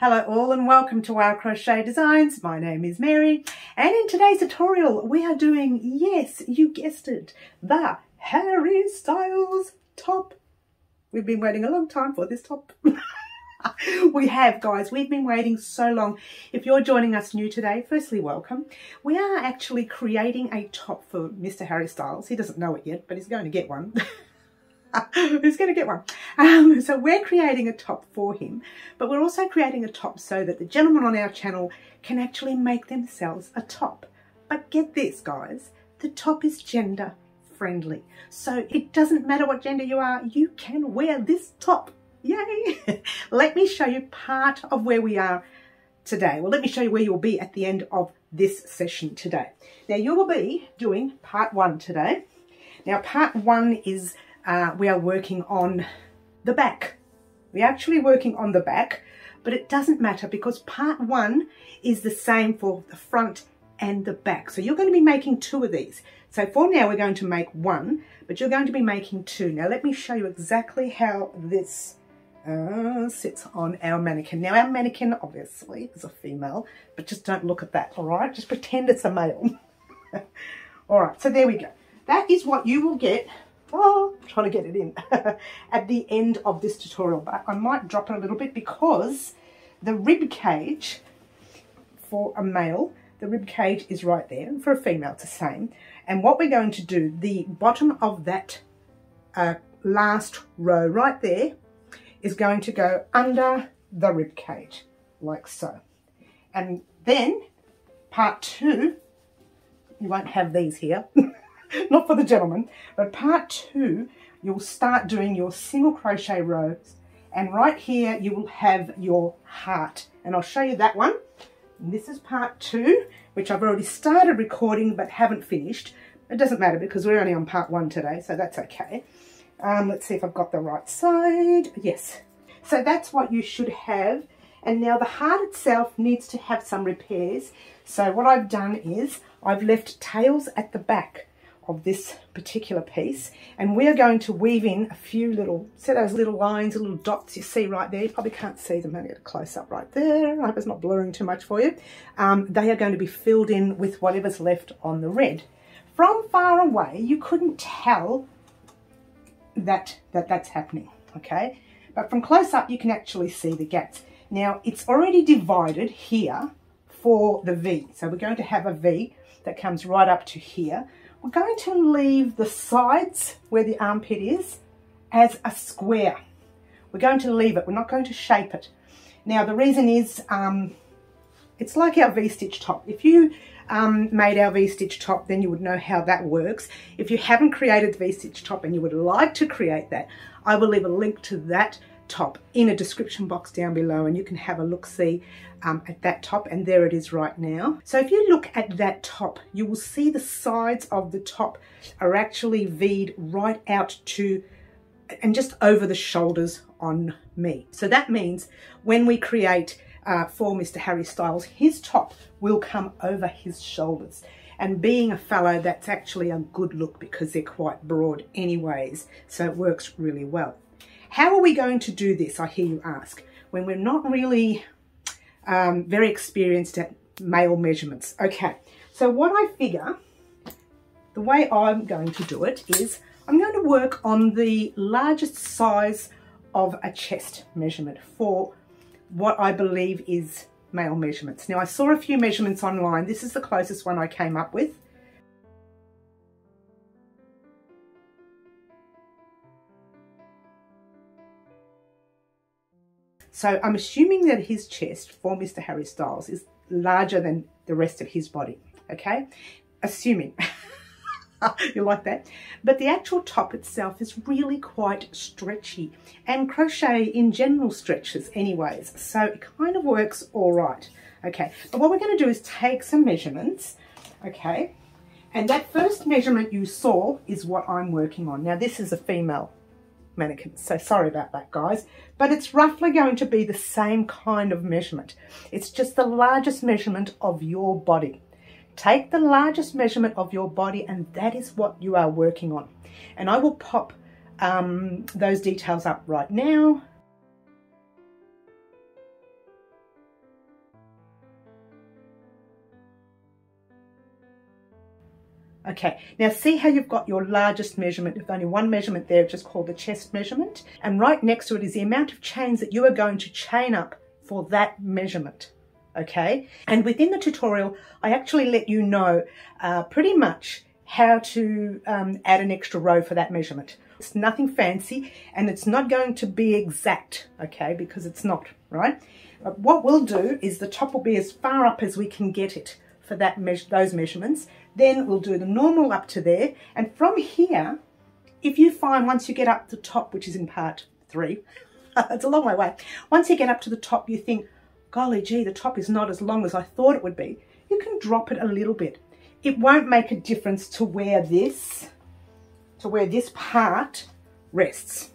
Hello all and welcome to Our Crochet Designs. My name is Mary and in today's tutorial we are doing, yes, you guessed it, the Harry Styles top. We've been waiting a long time for this top. We have, guys, we've been waiting so long. If you're joining us new today, firstly, welcome. We are actually creating a top for Mr. Harry Styles. He doesn't know it yet, but he's going to get one. Who's going to get one? So we're creating a top for him, but we're also creating a top so that the gentlemen on our channel can actually make themselves a top. But get this, guys, the top is gender friendly. So it doesn't matter what gender you are, you can wear this top. Yay! Let me show you part of where we are today. Well, let me show you where you'll be at the end of this session today. Now, you will be doing part one today. Now, part one is we are working on the back. We're actually working on the back, but it doesn't matter because part one is the same for the front and the back. So you're going to be making two of these. So for now, we're going to make one, but you're going to be making two. Now, let me show you exactly how this sits on our mannequin. Now, our mannequin, obviously, is a female, but just don't look at that, all right? Just pretend it's a male. All right, so there we go. That is what you will get. Oh, I'm trying to get it in at the end of this tutorial, but I might drop it a little bit because the rib cage for a male, the rib cage is right there, and for a female it's the same. And what we're going to do, the bottom of that last row right there is going to go under the rib cage, like so. And then part two, you won't have these here. Not for the gentleman, but part two, you'll start doing your single crochet rows, and right here you will have your heart, and I'll show you that one. And this is part two, which I've already started recording but haven't finished. It doesn't matter because we're only on part one today, so that's okay. Let's see if I've got the right side. Yes. So that's what you should have. And now the heart itself needs to have some repairs. So what I've done is I've left tails at the back of this particular piece, and we're going to weave in a few little, see those little lines, little dots you see right there? You probably can't see them. I'll get a close up right there. I hope it's not blurring too much for you. They are going to be filled in with whatever's left on the red. From far away, you couldn't tell that's happening, okay? But from close up, you can actually see the gaps. Now, it's already divided here for the V. So we're going to have a V that comes right up to here. We're going to leave the sides where the armpit is as a square. We're going to leave it. We're not going to shape it. Now, the reason is it's like our V-stitch top. If you made our V-stitch top, then you would know how that works. If you haven't created the V-stitch top and you would like to create that, I will leave a link to that top in a description box down below, and you can have a look-see at that top, and there it is right now. So if you look at that top, you will see the sides of the top are actually V'd right out to and just over the shoulders on me. So that means when we create for Mr. Harry Styles, his top will come over his shoulders. And being a fellow, that's actually a good look because they're quite broad anyways, so it works really well. How are we going to do this, I hear you ask, when we're not really very experienced at male measurements? Okay, so what I figure, the way I'm going to do it is I'm going to work on the largest size of a chest measurement for what I believe is male measurements. Now, I saw a few measurements online. This is the closest one I came up with. So I'm assuming that his chest for Mr. Harry Styles is larger than the rest of his body, okay? Assuming. You like that? But the actual top itself is really quite stretchy, and crochet in general stretches anyways, so it kind of works all right. Okay, but what we're going to do is take some measurements, okay? And that first measurement you saw is what I'm working on. Now, this is a female mannequin, so sorry about that, guys, but it's roughly going to be the same kind of measurement. It's just the largest measurement of your body. Take the largest measurement of your body, and that is what you are working on. And I will pop those details up right now. Okay, now see how you've got your largest measurement. There's only one measurement there, which is called the chest measurement. And right next to it is the amount of chains that you are going to chain up for that measurement. Okay, and within the tutorial, I actually let you know pretty much how to add an extra row for that measurement. It's nothing fancy, and it's not going to be exact, okay, because it's not, right? But what we'll do is the top will be as far up as we can get it for that those measurements. Then we'll do the normal up to there, and from here, if you find once you get up the top, which is in part 3, it's a long way away. Once you get up to the top, you think, golly gee, the top is not as long as I thought it would be. You can drop it a little bit. It won't make a difference to where this part rests.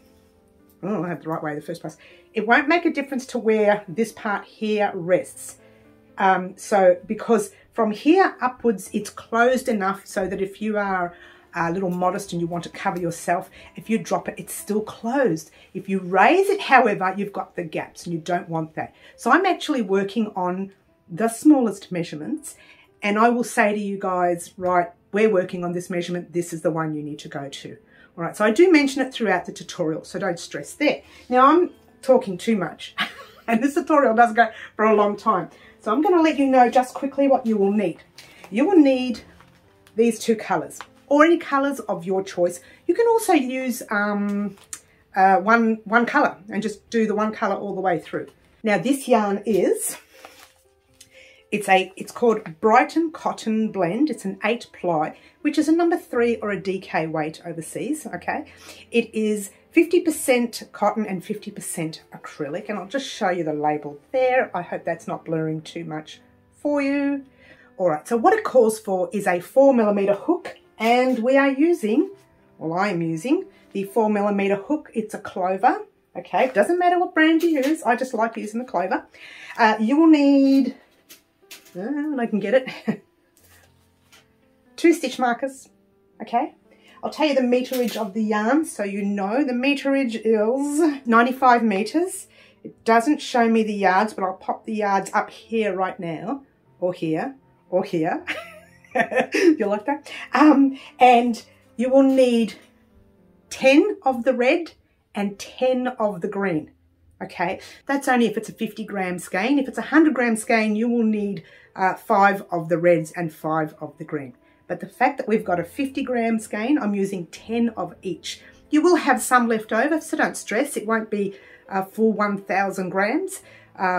Oh, I have the right way the first place. It won't make a difference to where this part here rests. So because from here upwards, it's closed enough so that if you are a little modest and you want to cover yourself, if you drop it, it's still closed. If you raise it, however, you've got the gaps and you don't want that. So I'm actually working on the smallest measurements, and I will say to you guys, right, we're working on this measurement. This is the one you need to go to. All right, so I do mention it throughout the tutorial, so don't stress there. Now I'm talking too much and this tutorial does go for a long time. So I'm going to let you know just quickly what you will need. You will need these 2 colours, or any colours of your choice. You can also use one colour and just do the one colour all the way through. Now this yarn is, it's called Brighton Cotton Blend. It's an 8 ply, which is a number 3 or a DK weight overseas, okay? It is 50% cotton and 50% acrylic, and I'll just show you the label there. I hope that's not blurring too much for you. All right, so what it calls for is a 4mm hook, and we are using, well, I'm using the 4mm hook. It's a Clover, okay? It doesn't matter what brand you use. I just like using the Clover. You will need, I can get it, 2 stitch markers, okay? I'll tell you the meterage of the yarn so you know. The meterage is 95 meters. It doesn't show me the yards, but I'll pop the yards up here right now, or here, or here. You like that? And you will need 10 of the red and 10 of the green. Okay, that's only if it's a 50 gram skein. If it's a 100 gram skein, you will need 5 of the reds and 5 of the green. But the fact that we've got a 50 gram skein, I'm using 10 of each. You will have some left over, so don't stress. It won't be a full 1,000 grams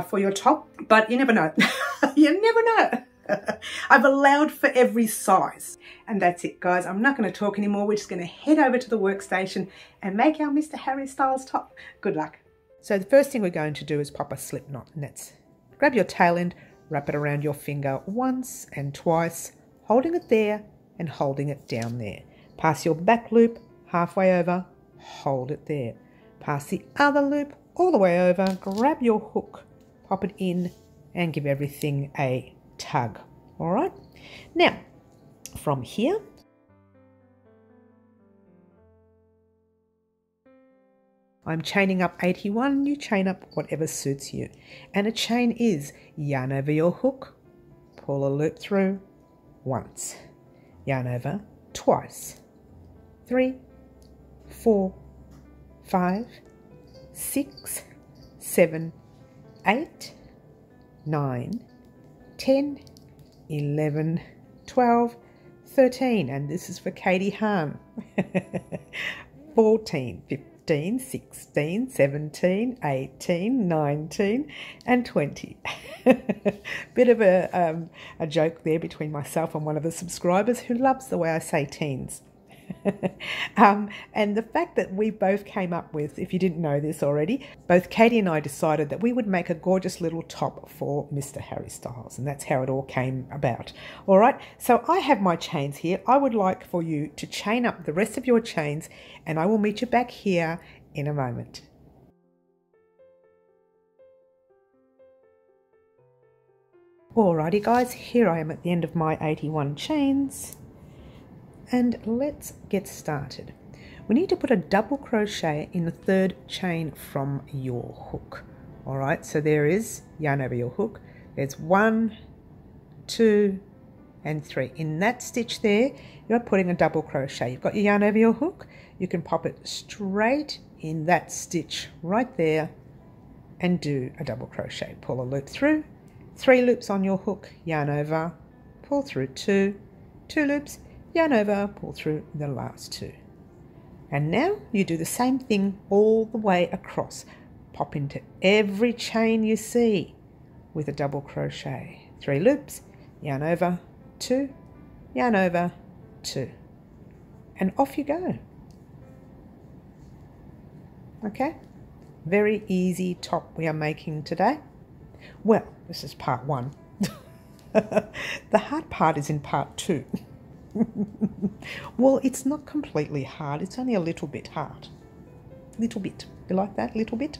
for your top, but you never know. You never know. I've allowed for every size. And that's it, guys. I'm not going to talk anymore. We're just going to head over to the workstation and make our Mr. Harry Styles top. Good luck. So the first thing we're going to do is pop a slip knot, and that's grab your tail end, wrap it around your finger once and twice, holding it there and holding it down there. Pass your back loop halfway over, hold it there. Pass the other loop all the way over, grab your hook, pop it in and give everything a tug. All right. Now, from here, I'm chaining up 81, you chain up whatever suits you. And a chain is yarn over your hook, pull a loop through once, yarn over twice, 3, 4, 5, 6, 7, 8, 9, 10, 11, 12, 13, and this is for Katie Hahn, 14, 15, 16, 17, 18, 19 and 20. Bit of a joke there between myself and one of the subscribers who loves the way I say teens. And the fact that we both came up with, if you didn't know this already, both Katie and I decided that we would make a gorgeous little top for Mr. Harry Styles, and that's how it all came about. All right, so I have my chains here. I would like for you to chain up the rest of your chains, and I will meet you back here in a moment. Alrighty guys, here I am at the end of my 81 chains. And let's get started. We need to put a double crochet in the third chain from your hook. All right, so there is yarn over your hook. There's 1, 2, and 3. In that stitch there, you're putting a double crochet. You've got your yarn over your hook. You can pop it straight in that stitch right there and do a double crochet. Pull a loop through, 3 loops on your hook, yarn over, pull through 2, 2 loops, yarn over, pull through the last 2. And now you do the same thing all the way across. Pop into every chain you see with a double crochet. 3 loops, yarn over, 2, yarn over, 2. And off you go. Okay, very easy top we are making today. Well, this is part 1. The hard part is in part 2. Well, it's not completely hard, it's only a little bit hard. Little bit. You like that? Little bit?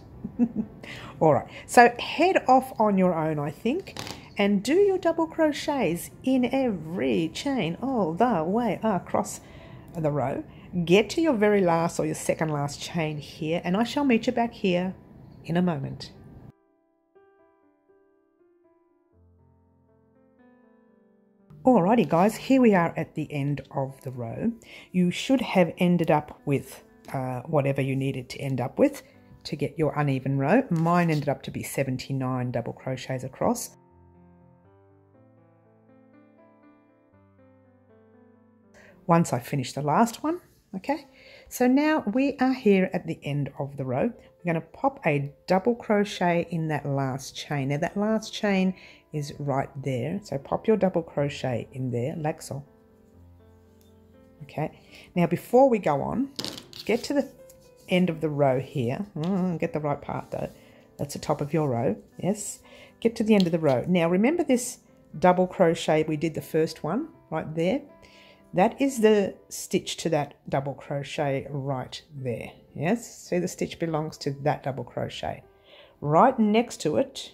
Alright, so head off on your own, I think, and do your double crochets in every chain all the way across the row. Get to your very last or your second last chain here, and I shall meet you back here in a moment. Alrighty guys, here we are at the end of the row. You should have ended up with whatever you needed to end up with to get your uneven row. Mine ended up to be 79 double crochets across. Once I finish the last one, okay, so now we are here at the end of the row. We're going to pop a double crochet in that last chain. Now that last chain is right there, so pop your double crochet in there like so. Okay, now before we go on, get to the end of the row here. Get the right part though, that's the top of your row. Yes, get to the end of the row. Now remember this double crochet we did the first one right there? That is the stitch to that double crochet right there. Yes, see the stitch belongs to that double crochet. Right next to it,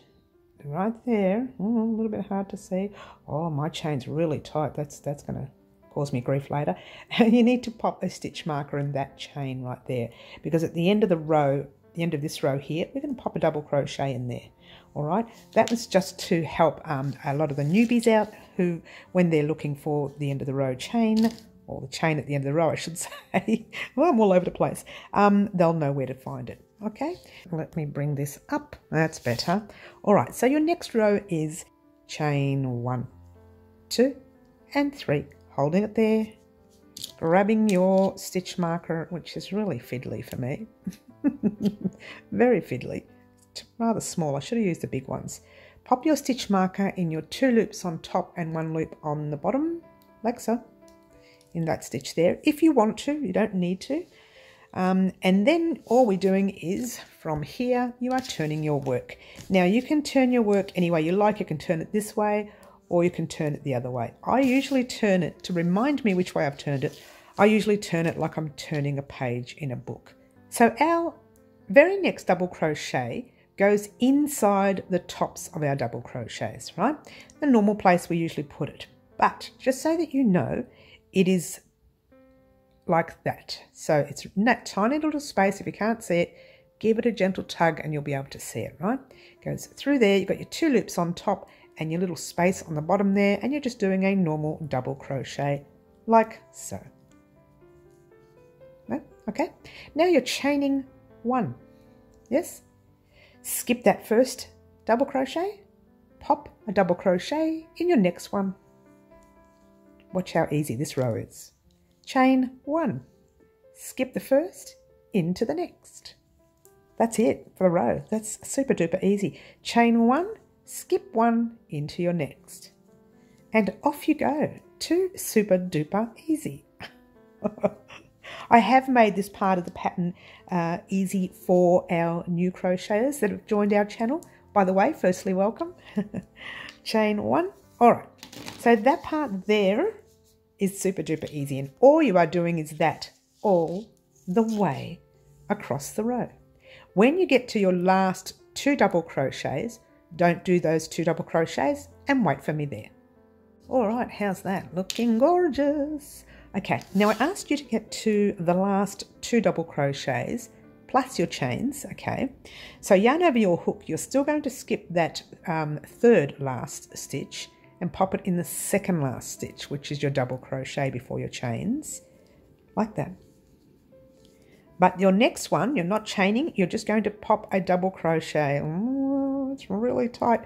right there, a little bit hard to see. Oh, my chain's really tight. That's going to cause me grief later. You need to pop a stitch marker in that chain right there, because at the end of the row, the end of this row here, we're going to pop a double crochet in there. All right, that was just to help a lot of the newbies out who, when they're looking for the end of the row chain, or the chain at the end of the row, I should say. Well, I'm all over the place. They'll know where to find it. Okay, let me bring this up. That's better. All right, so your next row is chain 1, 2, and 3. Holding it there, grabbing your stitch marker, which is really fiddly for me. Very fiddly. It's rather small. I should have used the big ones. Pop your stitch marker in your 2 loops on top and 1 loop on the bottom, like so, in that stitch there. If you want to, you don't need to. And then all we're doing is, from here, you are turning your work. Now, you can turn your work any way you like. You can turn it this way, or you can turn it the other way. I usually turn it, to remind me which way I've turned it, I usually turn it like I'm turning a page in a book. So our very next double crochet goes inside the tops of our double crochets, right? The normal place we usually put it. But just so that you know, it is like that. So it's in that tiny little space. If you can't see it, give it a gentle tug and you'll be able to see it, right? It goes through there. You've got your 2 loops on top and your little space on the bottom there, and you're just doing a normal double crochet like so. Okay, now you're chaining 1. Yes, skip that first double crochet, pop a double crochet in your next one. Watch how easy this row is. Chain 1, skip the first, into the next. That's it for the row. That's super duper easy. Chain 1, skip 1 into your next. And off you go. Super duper easy. I have made this part of the pattern easy for our new crocheters that have joined our channel. By the way, firstly, welcome. Chain 1. All right. So that part there is super duper easy, and all you are doing is that all the way across the row. When you get to your last 2 double crochets, don't do those 2 double crochets and wait for me there. All right, how's that? Looking gorgeous. Okay, now I asked you to get to the last 2 double crochets plus your chains, okay? So yarn over your hook. You're still going to skip that 3rd last stitch and pop it in the second last stitch, which is your double crochet before your chains, like that. But your next one, you're not chaining, you're just going to pop a double crochet. Oh, it's really tight.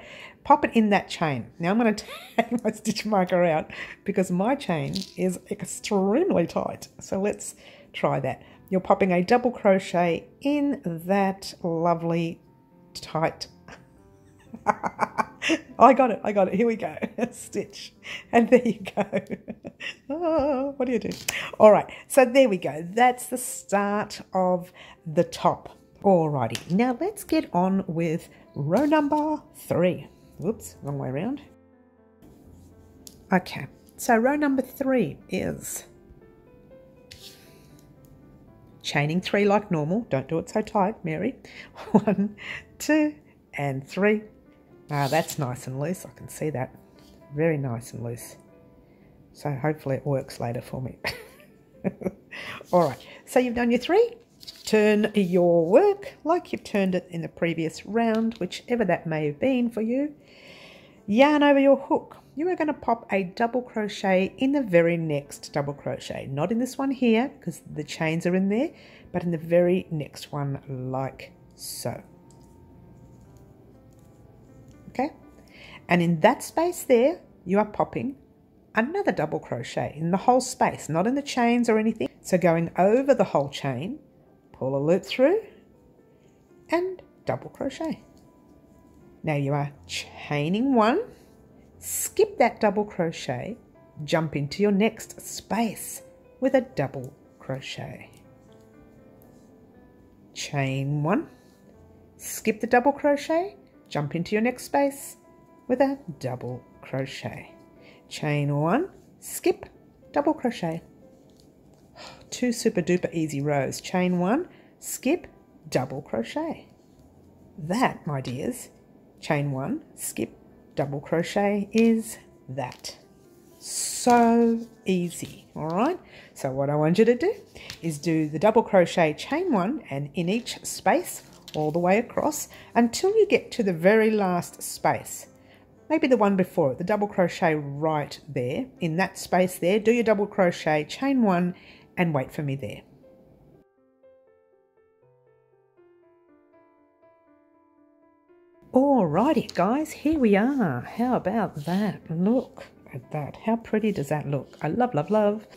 Pop it in that chain. Now I'm going to take my stitch marker out because my chain is extremely tight. So let's try that. You're popping a double crochet in that lovely tight. I got it. Here we go. Stitch. And there you go. Oh, what do you do? All right. So there we go. That's the start of the top. Alrighty. Now let's get on with row number 3. Whoops, wrong way around. Okay. So row number 3 is chaining 3 like normal. Don't do it so tight, Mary. 1, 2, and 3. Ah, that's nice and loose. I can see that. Very nice and loose. So hopefully it works later for me. All right. So you've done your 3. Turn your work like you've turned it in the previous round, whichever that may have been for you. Yarn over your hook. You are going to pop a double crochet in the very next double crochet. Not in this one here because the chains are in there, but in the very next one like so. Okay, and in that space there you are popping another double crochet in the whole space, not in the chains or anything. So going over the whole chain, pull a loop through and double crochet. Now you are chaining 1, skip that double crochet, jump into your next space with a double crochet. Chain 1, skip the double crochet, jump into your next space with a double crochet. Chain 1, skip, double crochet. 2 super duper easy rows. Chain 1, skip, double crochet. That, my dears, chain 1, skip, double crochet is that. So easy, all right? So what I want you to do is do the double crochet, chain 1, and in each space all the way across until you get to the very last space. Maybe the one before it, the double crochet right there. In that space there, do your double crochet, chain 1, and wait for me there. Alrighty guys, here we are. How about that? Look at that. How pretty does that look? I love, love, love.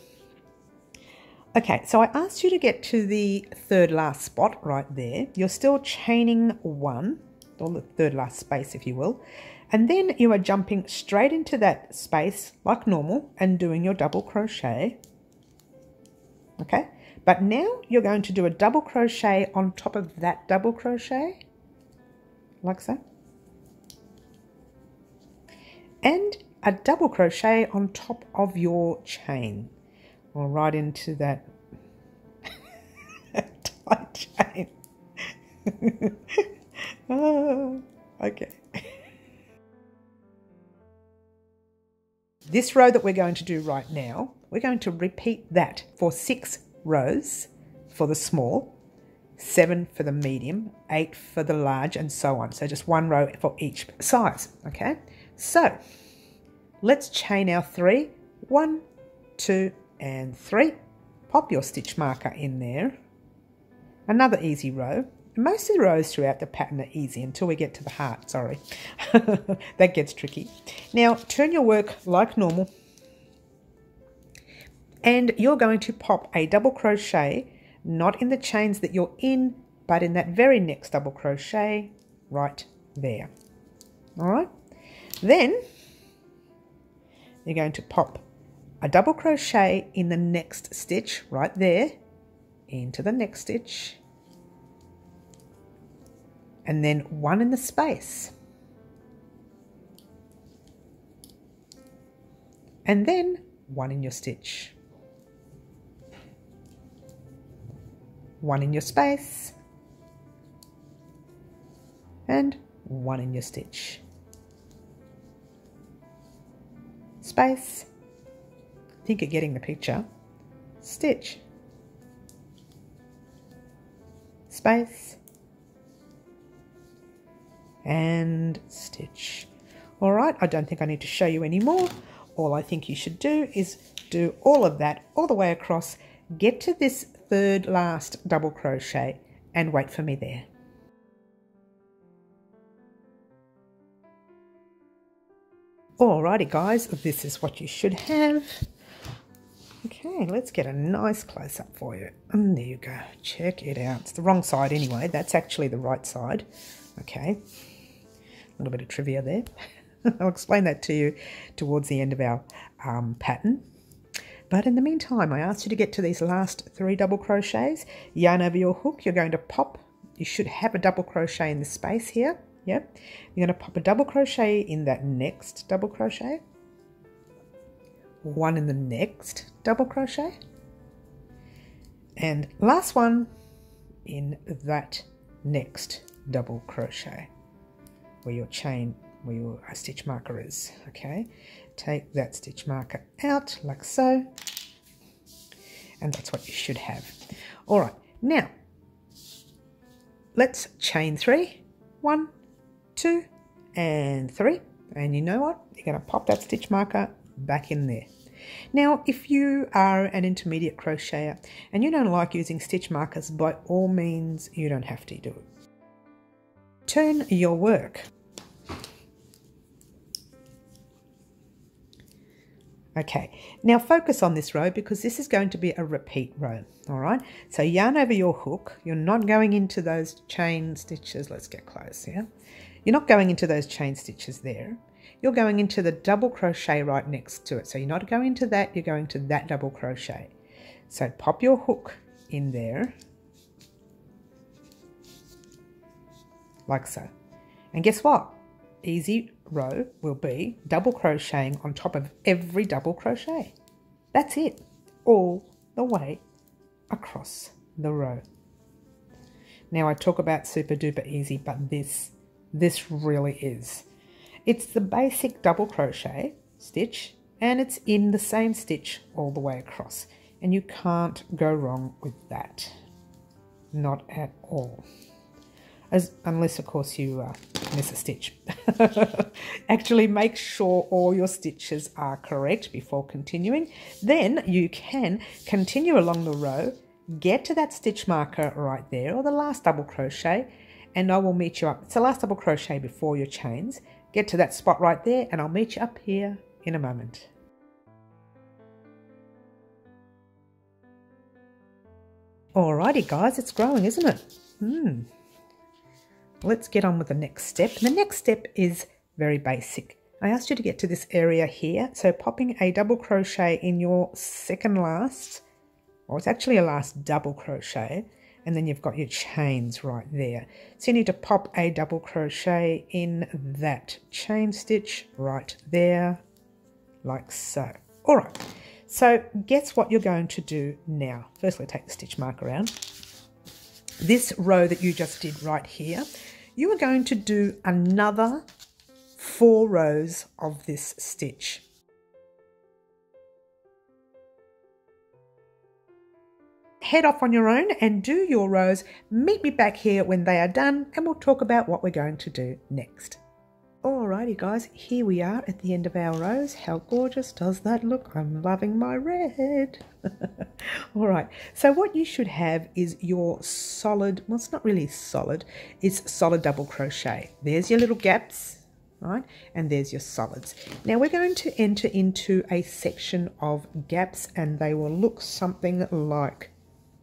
Okay, so I asked you to get to the third last spot right there. You're still chaining 1, or the third last space if you will, and then you are jumping straight into that space like normal and doing your double crochet. Okay, but now you're going to do a double crochet on top of that double crochet, like so, and a double crochet on top of your chain, or right into that tight chain. Oh, okay. This row that we're going to do right now, we're going to repeat that for 6 rows for the small, 7 for the medium, 8 for the large, and so on. So just 1 row for each size, okay? So let's chain our 3, 1, 2, and 3. Pop your stitch marker in there. Another easy row. Most of the rows throughout the pattern are easy until we get to the heart, sorry. That gets tricky. Now turn your work like normal and you're going to pop a double crochet, not in the chains that you're in, but in that very next double crochet right there. All right. Then you're going to pop a double crochet in the next stitch right there, into the next stitch, and then 1 in the space, and then 1 in your stitch, 1 in your space, and 1 in your stitch, space, I think you're getting the picture, stitch, space, and stitch. All right, I don't think I need to show you anymore. All I think you should do is do all of that all the way across, get to this third last double crochet and wait for me there. Alrighty guys, this is what you should have. Okay, let's get a nice close-up for you. And there you go. Check it out. It's the wrong side anyway. That's actually the right side. Okay. A little bit of trivia there. I'll explain that to you towards the end of our pattern. But in the meantime, I asked you to get to these last 3 double crochets. Yarn over your hook. You're going to pop. You should have a double crochet in the space here. Yep. You're going to pop a double crochet in that next double crochet. One in the next double crochet, and last one in that next double crochet where your stitch marker is. Okay, take that stitch marker out like so, and that's what you should have. All right, now let's chain 3, 1, 2 and 3, and you know what, you're going to pop that stitch marker back in there. Now, if you are an intermediate crocheter and you don't like using stitch markers, by all means, you don't have to do it. Turn your work. Okay, now focus on this row because this is going to be a repeat row, all right? So yarn over your hook. You're not going into those chain stitches. Let's get close here. You're not going into those chain stitches there. You're going into the double crochet right next to it. So you're not going into that, you're going to that double crochet. So pop your hook in there, like so. And guess what? Easy row will be double crocheting on top of every double crochet. That's it, all the way across the row. Now I talk about super duper easy, but this really is. It's the basic double crochet stitch and it's in the same stitch all the way across, and you can't go wrong with that, not at all. Unless of course you miss a stitch. Actually make sure all your stitches are correct before continuing. Then you can continue along the row, get to that stitch marker right there or the last double crochet, and I will meet you up. It's the last double crochet before your chains. Get to that spot right there and I'll meet you up here in a moment. Alrighty guys, it's growing, isn't it? Let's get on with the next step. The next step is very basic. I asked you to get to this area here. So popping a double crochet in your second last, or it's actually a last double crochet, and then you've got your chains right there. So you need to pop a double crochet in that chain stitch right there, like so. All right, so guess what you're going to do now. Firstly, take the stitch marker out. This row that you just did right here, you are going to do another 4 rows of this stitch. Head off on your own and do your rows. Meet me back here when they are done and we'll talk about what we're going to do next. Alrighty guys, here we are at the end of our rows. How gorgeous does that look? I'm loving my red. Alright, so what you should have is your solid, well it's not really solid, it's solid double crochet. There's your little gaps, right? And there's your solids. Now we're going to enter into a section of gaps and they will look something like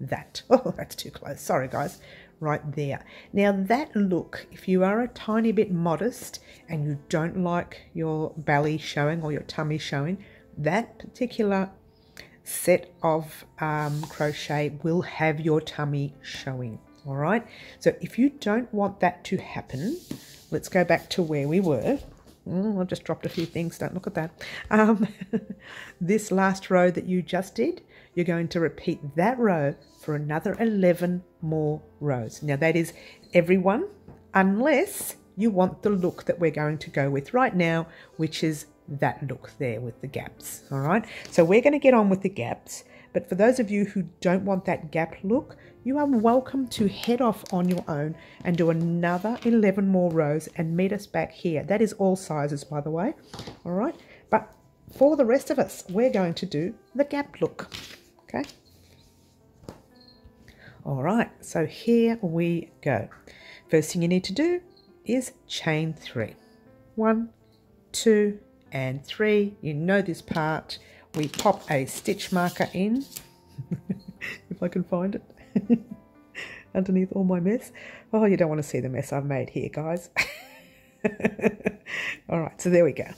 that. Oh, that's too close. Sorry guys. Right there. Now that look, if you are a tiny bit modest and you don't like your belly showing or your tummy showing, that particular set of crochet will have your tummy showing. All right. So if you don't want that to happen, let's go back to where we were. I just dropped a few things. Don't look at that. This last row that you just did, you're going to repeat that row for another 11 more rows. Now that is everyone, unless you want the look that we're going to go with right now, which is that look there with the gaps. All right, so we're going to get on with the gaps, But for those of you who don't want that gap look, you are welcome to head off on your own and do another 11 more rows and meet us back here. That is all sizes, by the way. All right. But for the rest of us, we're going to do the gap look. Okay. All right. So here we go. First thing you need to do is chain 3. 1, 2, and 3. You know this part. We pop a stitch marker in, if I can find it, underneath all my mess. Oh, you don't want to see the mess I've made here, guys. All right, so there we go.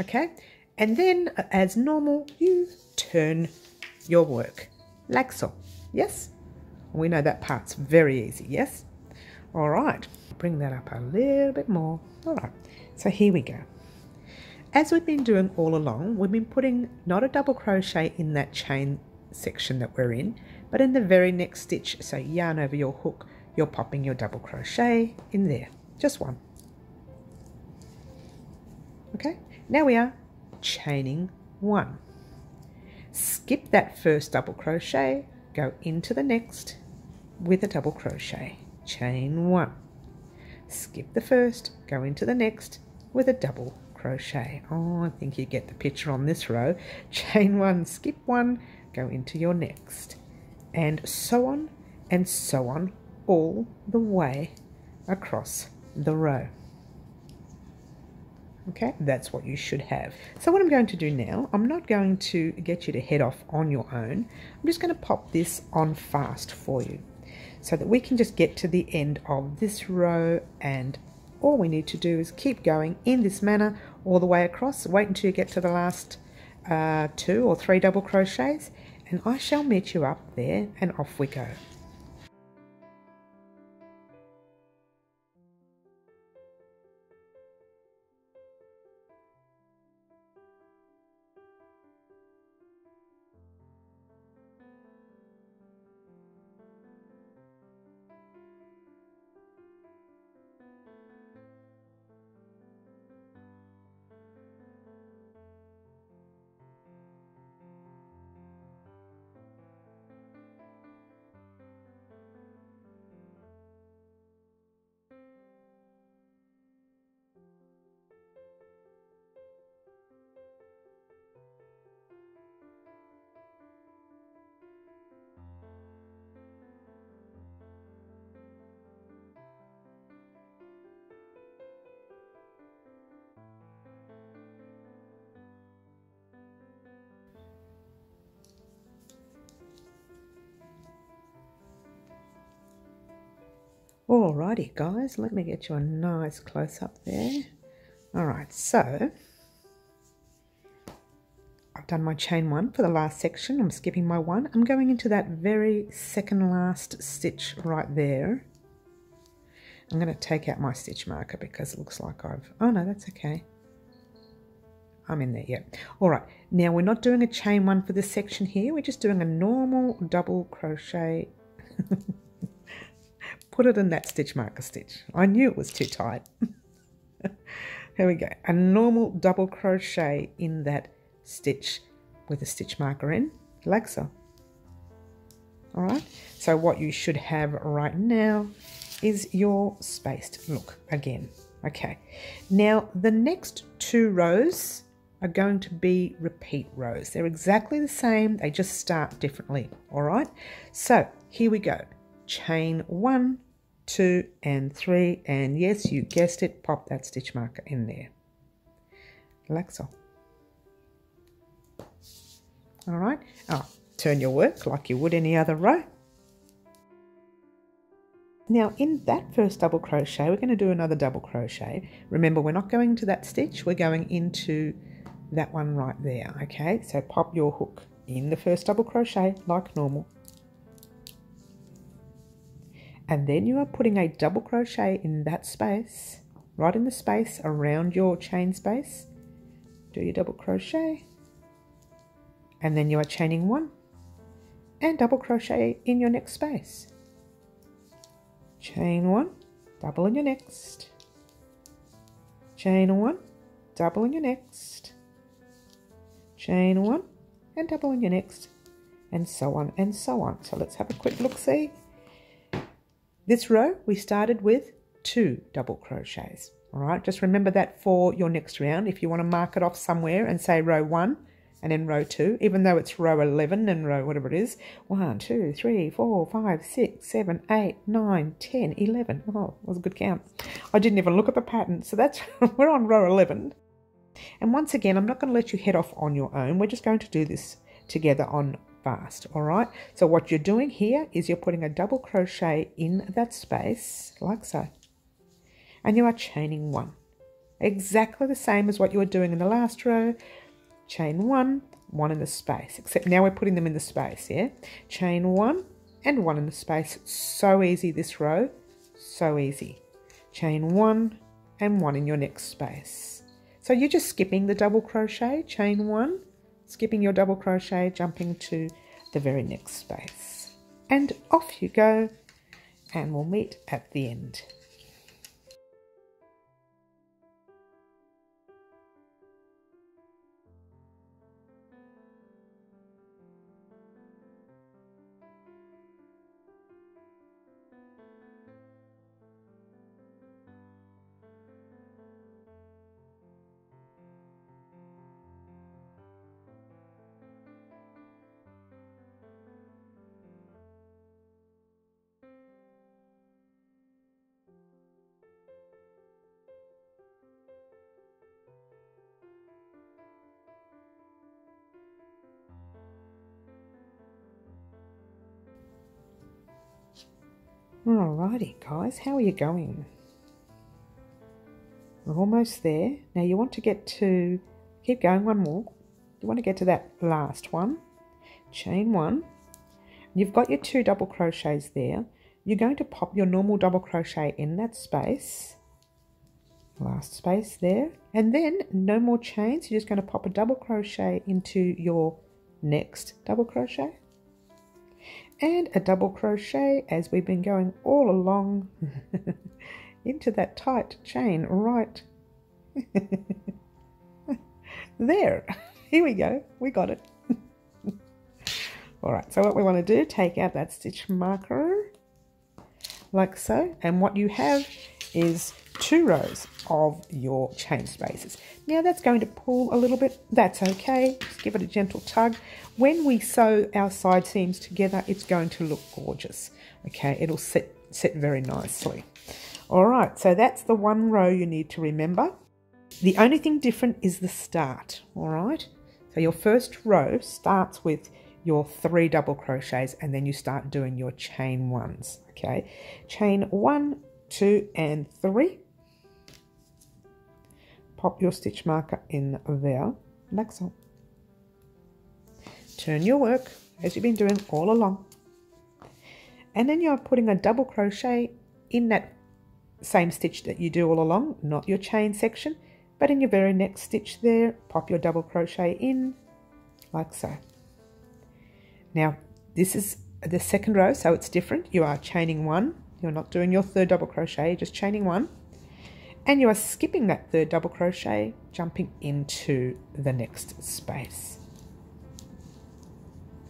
Okay, and then as normal, you turn your work like so. Yes? We know that part's very easy, yes? All right, bring that up a little bit more. All right, so here we go. As we've been doing all along, we've been putting not a double crochet in that chain section that we're in, but in the very next stitch. So yarn over your hook, you're popping your double crochet in there, just one. Okay, now we are chaining 1. Skip that first double crochet, go into the next with a double crochet, chain 1. Skip the first, go into the next with a double crochet. Oh, I think you get the picture on this row. Chain 1, skip 1, go into your next, and so on all the way across the row. Okay, that's what you should have. So what I'm going to do now, I'm not going to get you to head off on your own. I'm just going to pop this on fast for you so that we can just get to the end of this row, and all we need to do is keep going in this manner all the way across. Wait until you get to the last 2 or 3 double crochets, and I shall meet you up there, and off we go. Alrighty guys, let me get you a nice close-up there. Alright, so I've done my chain 1 for the last section. I'm skipping my 1. I'm going into that very second last stitch right there. I'm going to take out my stitch marker because it looks like oh no, that's okay. I'm in there, yeah. Alright, now we're not doing a chain 1 for this section here. We're just doing a normal double crochet. Put it in that stitch marker stitch. I knew it was too tight. Here we go. A normal double crochet in that stitch with a stitch marker in, like so. All right. So what you should have right now is your spaced look again. Okay. Now the next 2 rows are going to be repeat rows. They're exactly the same. They just start differently. All right. So here we go. Chain 1, 2, and 3, and yes, you guessed it, pop that stitch marker in there, like so. All right, turn your work like you would any other row. Now in that first double crochet, we're going to do another double crochet. Remember, we're not going to that stitch, we're going into that one right there. Okay, so pop your hook in the first double crochet like normal. And then you are putting a double crochet in that space, right in the space around your chain space. Do your double crochet. And then you are chaining 1 and double crochet in your next space. Chain 1, double in your next. Chain 1, double in your next. Chain 1 and double in your next. and so on and so on. So let's have a quick look see. This row we started with 2 double crochets. All right, just remember that for your next round. If you want to mark it off somewhere and say row 1 and then row 2, even though it's row 11 and row whatever it is, 1, 2, 3, 4, 5, 6, 7, 8, 9, 10, 11. Oh, that was a good count. I didn't even look at the pattern. So that's we're on row 11. And once again, I'm not going to let you head off on your own. We're just going to do this together on fast. All right. So what you're doing here is you're putting a double crochet in that space like so. And you are chaining 1. Exactly the same as what you were doing in the last row. Chain 1, 1 in the space, except now we're putting them in the space, yeah? Chain 1 and 1 in the space. So easy this row, so easy. Chain 1 and 1 in your next space. So you're just skipping the double crochet, chain 1, skipping your double crochet, jumping to the very next space. And off you go, and we'll meet at the end. Alrighty guys, how are you going? We're almost there. Now you want to get to, keep going, one more. You want to get to that last one. Chain 1. You've got your 2 double crochets there. You're going to pop your normal double crochet in that space. Last space there. And then no more chains. You're just going to pop a double crochet into your next double crochet. And a double crochet as we've been going all along into that tight chain right there. Here we go, we got it. All right, so what we want to do, take out that stitch marker like so, and what you have is 2 rows of your chain spaces. Now that's going to pull a little bit, that's okay, just give it a gentle tug. When we sew our side seams together, it's going to look gorgeous. Okay, it'll sit very nicely. All right, so that's the 1 row you need to remember. The only thing different is the start, all right? So your first row starts with your 3 double crochets and then you start doing your chain 1s, okay? Chain 1, 2 and 3. Pop your stitch marker in there, like so. Turn your work as you've been doing all along. And then you're putting a double crochet in that same stitch that you do all along, not your chain section, but in your very next stitch there, pop your double crochet in, like so. Now, this is the second row, so it's different. You are chaining 1. You're not doing your 3rd double crochet, you're just chaining 1. And you are skipping that 3rd double crochet, jumping into the next space.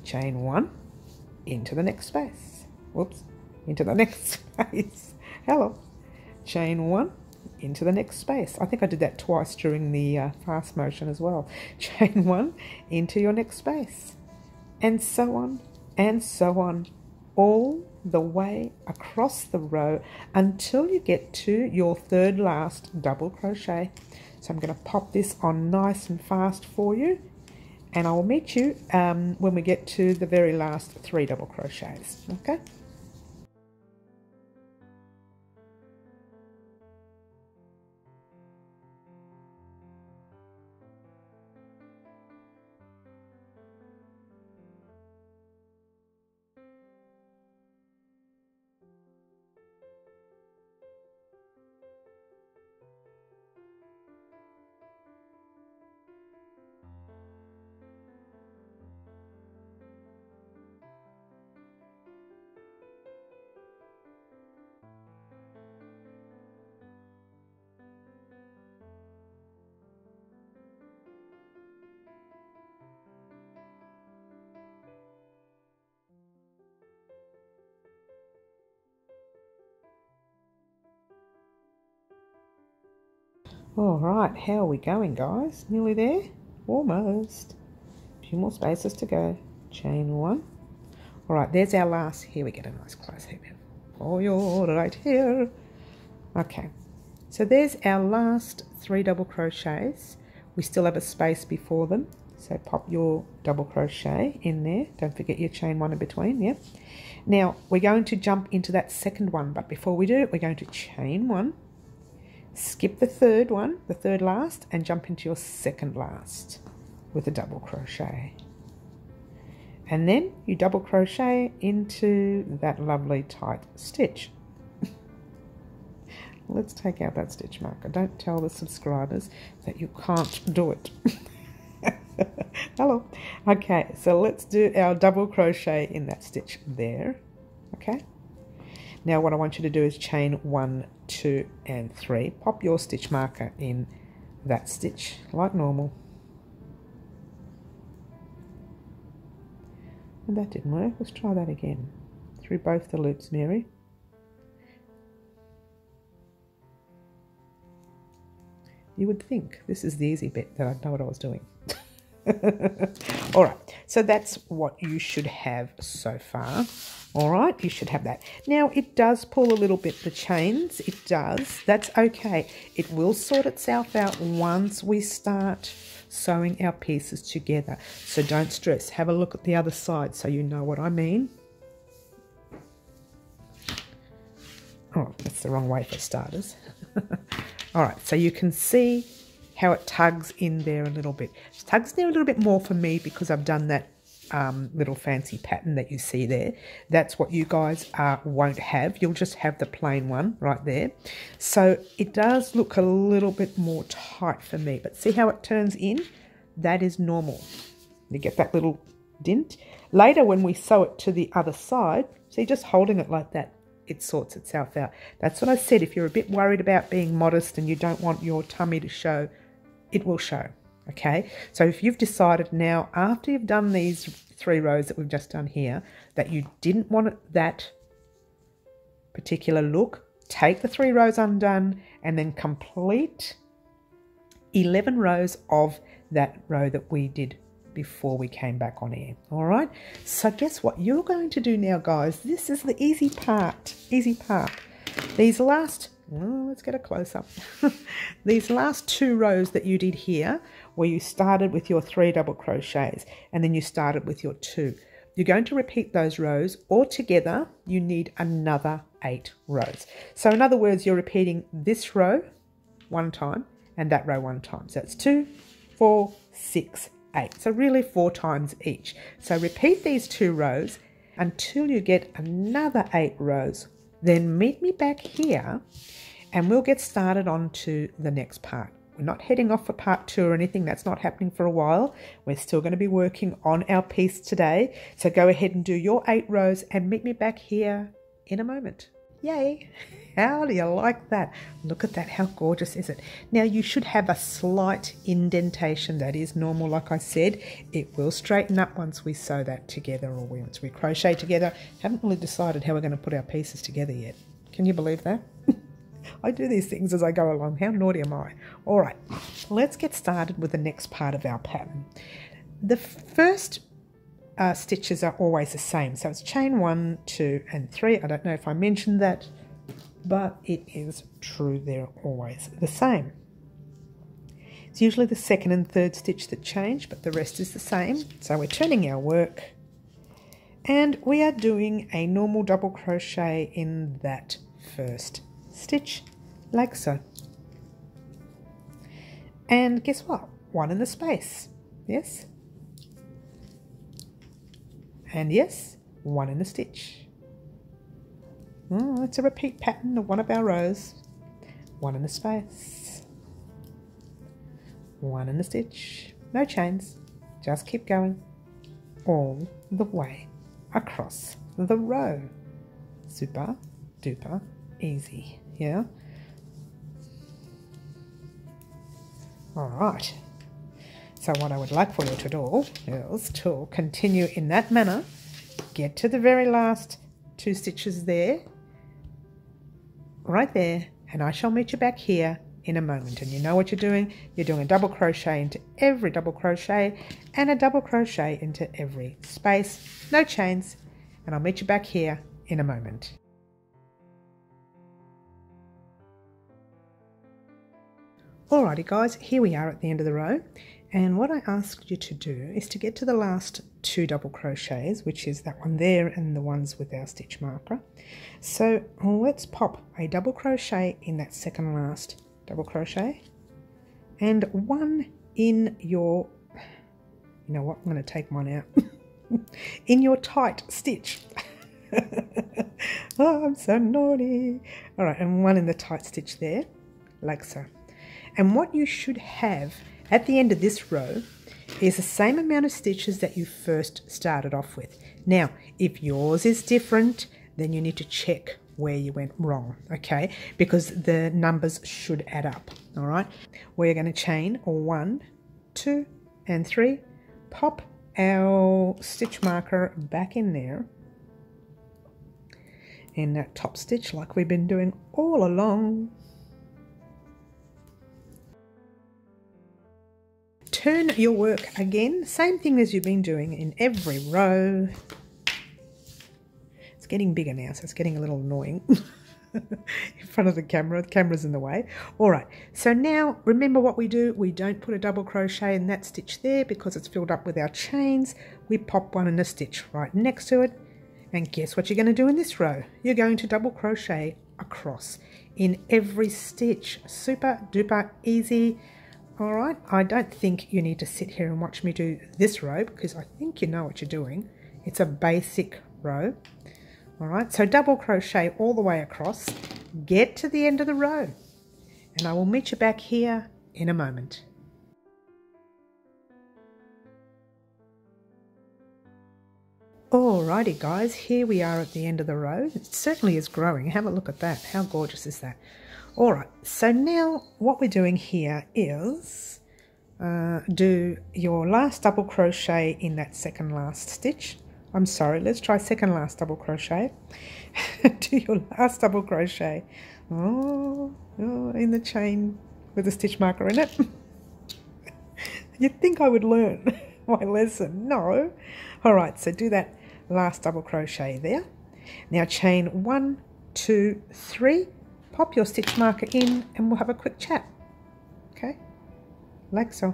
Chain 1, into the next space. Whoops, into the next space. Hello. Chain 1, into the next space. I think I did that twice during the fast motion as well. Chain 1, into your next space. And so on, all the way across the row until you get to your 3rd last double crochet. So I'm going to pop this on nice and fast for you, and I will meet you when we get to the very last 3 double crochets, okay? All right, how are we going, guys? Nearly there? Almost. A few more spaces to go. Chain 1. All right, there's our last. Here we get a nice close here. Oh, you're right here. Okay, so there's our last 3 double crochets. We still have a space before them, so pop your double crochet in there. Don't forget your chain 1 in between. Yep. Now we're going to jump into that second one, but before we do it, we're going to chain 1, skip the third one, the third last, and jump into your second last with a double crochet. And then you double crochet into that lovely tight stitch. Let's take out that stitch marker. Don't tell the subscribers that you can't do it. Hello. Okay, so let's do our double crochet in that stitch there. Okay. Now what I want you to do is chain 1, 2, and 3. Pop your stitch marker in that stitch like normal. And that didn't work. Let's try that again. Through both the loops, Mary. You would think this is the easy bit, that I'd know what I was doing. All right, so that's what you should have so far. All right, you should have that. Now, it does pull a little bit, the chains. It does. That's okay. It will sort itself out once we start sewing our pieces together. So don't stress. Have a look at the other side so you know what I mean. Oh, that's the wrong way for starters. All right, so you can see how it tugs in there a little bit. It tugs there a little bit more for me because I've done that little fancy pattern that you see there. That's what you guys won't have. You'll just have the plain one right there. So it does look a little bit more tight for me, but see how it turns in? That is normal. You get that little dint. Later when we sew it to the other side, see, just holding it like that, it sorts itself out. That's what I said. If you're a bit worried about being modest and you don't want your tummy to show, it will show. Okay, so if you've decided now, after you've done these 3 rows that we've just done here, that you didn't want that particular look, take the 3 rows undone and then complete 11 rows of that row that we did before we came back on air. All right, so guess what you're going to do now, guys? This is the easy part. These last, let's get a close-up. These last 2 rows that you did here, where you started with your 3 double crochets and then you started with your 2, you're going to repeat those rows. Altogether you need another 8 rows. So in other words, you're repeating this row 1 time and that row 1 time. So it's 2, 4, 6, 8. So really 4 times each. So repeat these 2 rows until you get another 8 rows. Then meet me back here and we'll get started on to the next part. We're not heading off for part 2 or anything. That's not happening for a while. We're still going to be working on our piece today. So go ahead and do your 8 rows and meet me back here in a moment. Yay! How do you like that? Look at that. How gorgeous is it? Now you should have a slight indentation. That is normal, like I said. It will straighten up once we sew that together or once we crochet together. Haven't really decided how we're going to put our pieces together yet. Can you believe that? I do these things as I go along. How naughty am I? All right, let's get started with the next part of our pattern. The first stitches are always the same. So it's chain 1, 2, and 3. I don't know if I mentioned that, but it is true. They're always the same. It's usually the 2nd and 3rd stitch that change, but the rest is the same. So we're turning our work and we are doing a normal double crochet in that first stitch like so. And guess what? 1 in the space. Yes. And yes, 1 in the stitch. It's a repeat pattern of one of our rows. 1 in the space. 1 in the stitch. No chains. Just keep going all the way across the row. Super duper easy. Yeah. All right. So what I would like for you to do is to continue in that manner. Get to the very last 2 stitches there, right there, and I shall meet you back here in a moment. And you know what you're doing? You're doing a double crochet into every double crochet and a double crochet into every space, no chains, and I'll meet you back here in a moment. Alrighty guys, here we are at the end of the row, and what I asked you to do is to get to the last 2 double crochets, which is that one there and the ones with our stitch marker. So let's pop a double crochet in that second last double crochet and one in your, you know what, I'm going to take mine out, in your tight stitch. Oh, I'm so naughty. Alright, and one in the tight stitch there, like so. And what you should have at the end of this row is the same amount of stitches that you first started off with. Now, if yours is different, then you need to check where you went wrong, okay? Because the numbers should add up, all right? We're going to chain 1, 2, and 3, pop our stitch marker back in there, in that top stitch like we've been doing all along. Turn your work again, same thing as you've been doing in every row. It's getting bigger now, so it's getting a little annoying in front of the camera's in the way. All right, so now remember what we do. We don't put a double crochet in that stitch there because it's filled up with our chains. We pop one in a stitch right next to it. And guess what you're going to do in this row? You're going to double crochet across in every stitch. Super duper easy. All right, I don't think you need to sit here and watch me do this row because I think you know what you're doing. It's a basic row. All right, so double crochet all the way across. Get to the end of the row and I will meet you back here in a moment. Alrighty guys, here we are at the end of the row. It certainly is growing. Have a look at that. How gorgeous is that? Alright, so now what we're doing here is do your last double crochet in that second last stitch. I'm sorry, let's try second last double crochet. Do your last double crochet in the chain with a stitch marker in it. You'd think I would learn my lesson. No. Alright, so do that last double crochet there. Now chain 1, 2, 3, pop your stitch marker in and we'll have a quick chat. Okay, like so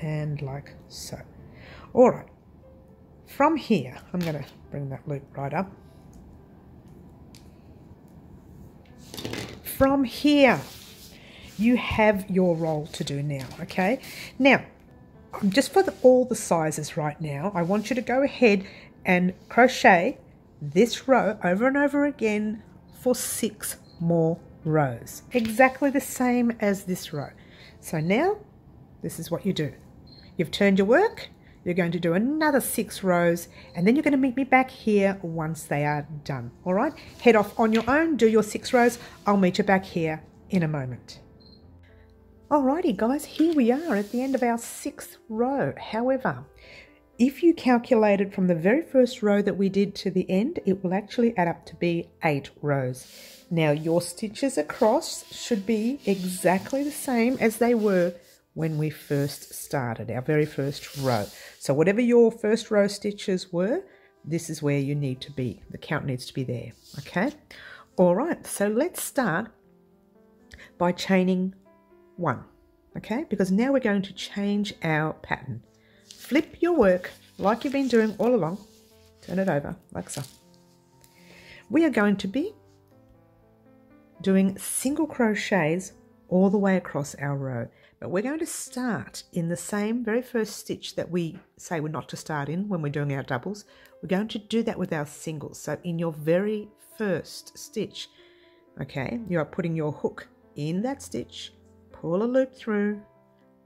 and like so. All right, from here I'm going to bring that loop right up. From here you have your roll to do now. Okay, now just for all the sizes right now, I want you to go ahead and crochet this row over and over again for 6 more rows. Exactly the same as this row. So now, this is what you do. You've turned your work, you're going to do another 6 rows, and then you're going to meet me back here once they are done. All right? Head off on your own, do your 6 rows. I'll meet you back here in a moment. Alrighty guys, here we are at the end of our 6th row. However, if you calculated from the very first row that we did to the end, it will actually add up to be 8 rows. Now your stitches across should be exactly the same as they were when we first started, our very first row. So whatever your first row stitches were, this is where you need to be. The count needs to be there, okay? All right, so let's start by chaining 1, okay? Because now we're going to change our pattern. Flip your work like you've been doing all along. Turn it over like so. We are going to be doing single crochets all the way across our row. But we're going to start in the same very first stitch that we say we're not to start in when we're doing our doubles. We're going to do that with our singles. So in your very first stitch, okay, you are putting your hook in that stitch, pull a loop through,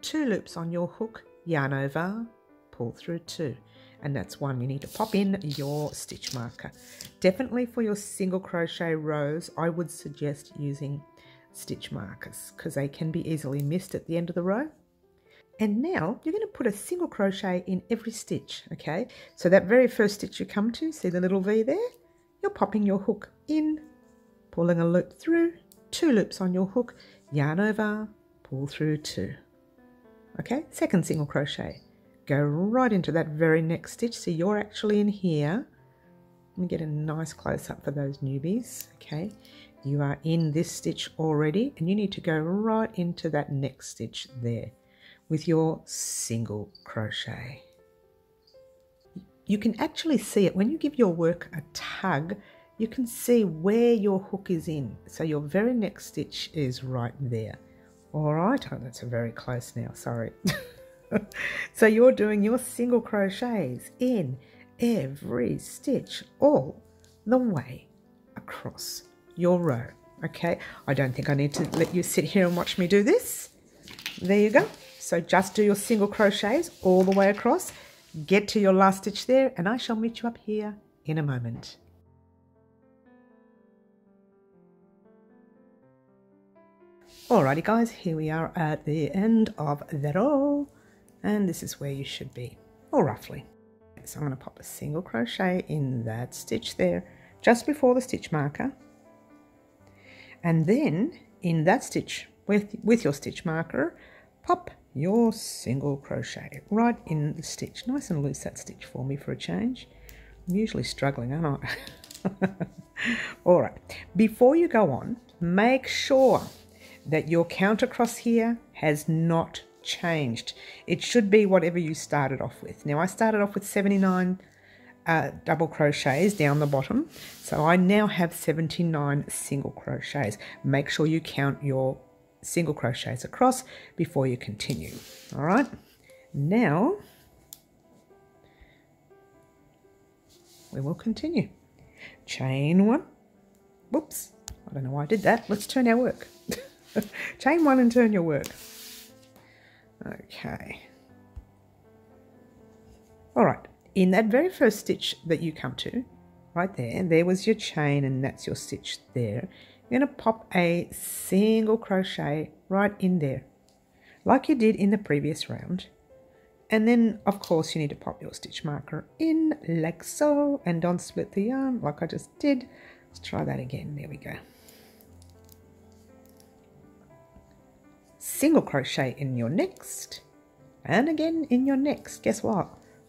2 loops on your hook, yarn over, pull through 2. And that's 1. You need to pop in your stitch marker. Definitely for your single crochet rows, I would suggest using stitch markers because they can be easily missed at the end of the row. And now you're going to put a single crochet in every stitch, okay? So that very first stitch you come to, see the little V there? You're popping your hook in, pulling a loop through, 2 loops on your hook, yarn over, pull through 2. Okay, second single crochet, go right into that very next stitch. So you're actually in here. Let me get a nice close up for those newbies. Okay, you are in this stitch already, and you need to go right into that next stitch there with your single crochet. You can actually see it when you give your work a tug. You can see where your hook is in. So your very next stitch is right there. All right, oh, that's very close now, sorry. So you're doing your single crochets in every stitch all the way across your row. Okay, I don't think I need to let you sit here and watch me do this. There you go. So just do your single crochets all the way across. Get to your last stitch there, and I shall meet you up here in a moment. Alrighty guys, here we are at the end of the row, and this is where you should be, or roughly. So I'm going to pop a single crochet in that stitch there, just before the stitch marker, and then in that stitch with your stitch marker, pop your single crochet right in the stitch. Nice and loose that stitch for me for a change. I'm usually struggling, aren't I? Alright, before you go on, make sure that your count across here has not changed. It should be whatever you started off with. Now I started off with 79 double crochets down the bottom, so I now have 79 single crochets. Make sure you count your single crochets across before you continue. All right, now we will continue. Chain 1. Whoops, I don't know why I did that. Let's turn our work. Chain 1 and turn your work. Okay. All right, in that very first stitch that you come to, right there was your chain, and that's your stitch there. You're going to pop a single crochet right in there, like you did in the previous round. And then, of course, you need to pop your stitch marker in like so, and don't split the yarn like I just did. Let's try that again. There we go. Single crochet in your next, and again in your next. Guess what?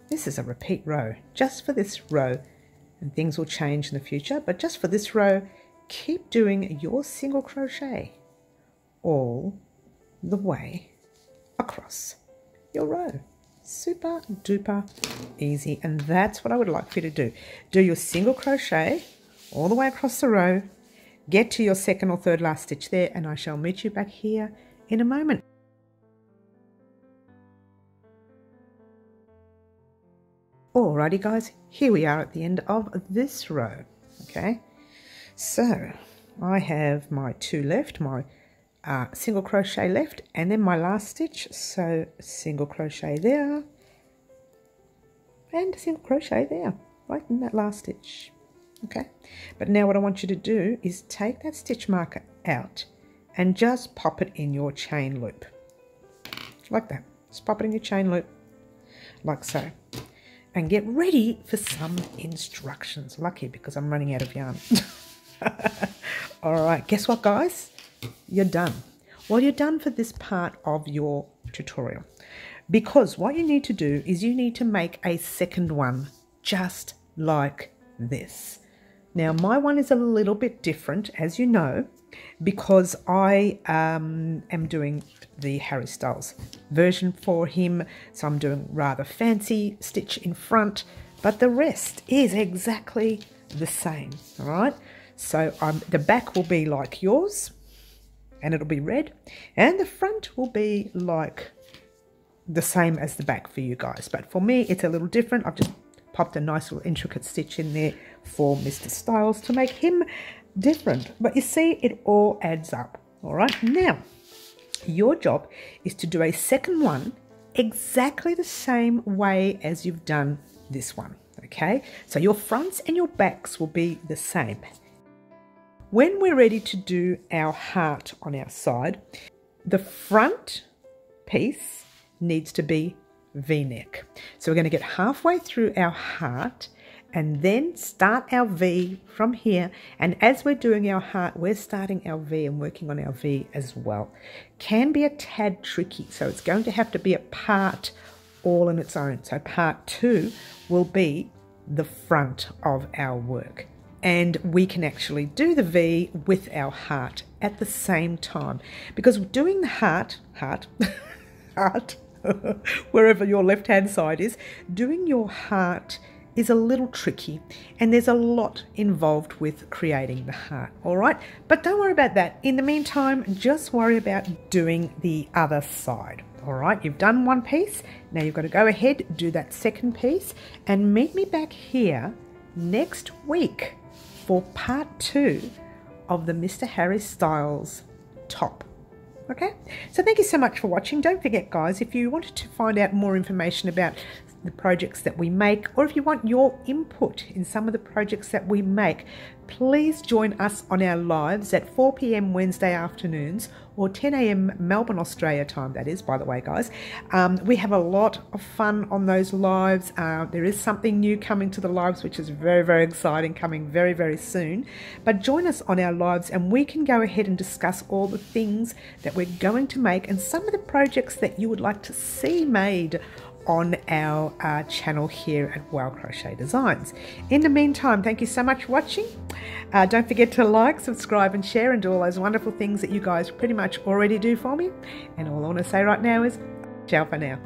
This is a repeat row, just for this row, and things will change in the future, but just for this row, keep doing your single crochet all the way across your row. Super duper easy, and that's what I would like for you to do. Do your single crochet all the way across the row, get to your second or third last stitch there, and I shall meet you back here in a moment. Alrighty guys, here we are at the end of this row. Okay, so I have my 2 left, my single crochet left, and then my last stitch. So single crochet there, and single crochet there, right in that last stitch. Okay, but now what I want you to do is take that stitch marker out and just pop it in your chain loop, like that. Just pop it in your chain loop, like so. And get ready for some instructions. Lucky, because I'm running out of yarn. All right, guess what, guys? You're done. Well, you're done for this part of your tutorial, because what you need to do is you need to make a second one just like this. Now, my one is a little bit different, as you know, because I am doing the Harry Styles version for him. So I'm doing rather fancy stitch in front, but the rest is exactly the same. All right. So the back will be like yours, and it'll be red, and the front will be like the same as the back for you guys. But for me, it's a little different. I've just popped a nice little intricate stitch in there for Mr. Styles to make him different. But you see, it all adds up. All right, now your job is to do a second one exactly the same way as you've done this one. Okay, so your fronts and your backs will be the same. When we're ready to do our heart on our side, the front piece needs to be V-neck. So we're going to get halfway through our heart, and then start our V from here. And as we're doing our heart, we're starting our V and working on our V as well. Can be a tad tricky, so it's going to have to be a part all on its own. So part 2 will be the front of our work. And we can actually do the V with our heart at the same time, because doing the heart, wherever your left-hand side is, doing your heart is a little tricky, and there's a lot involved with creating the heart, all right? But don't worry about that. In the meantime, just worry about doing the other side, all right? You've done one piece. Now you've got to go ahead, do that second piece, and meet me back here next week for part 2 of the Mr. Harry Styles top. Okay, so thank you so much for watching. Don't forget, guys, if you wanted to find out more information about the projects that we make, or if you want your input in some of the projects that we make, please join us on our lives at 4 p.m. Wednesday afternoons, or 10 a.m. Melbourne, Australia time, that is, by the way, guys. We have a lot of fun on those lives. There is something new coming to the lives, which is very, very exciting, coming very, very soon. But join us on our lives, and we can go ahead and discuss all the things that we're going to make and some of the projects that you would like to see made on our channel here at Wow Crochet Designs. In the meantime, thank you so much for watching. Don't forget to like, subscribe and share, and do all those wonderful things that you guys pretty much already do for me. And all I want to say right now is ciao for now.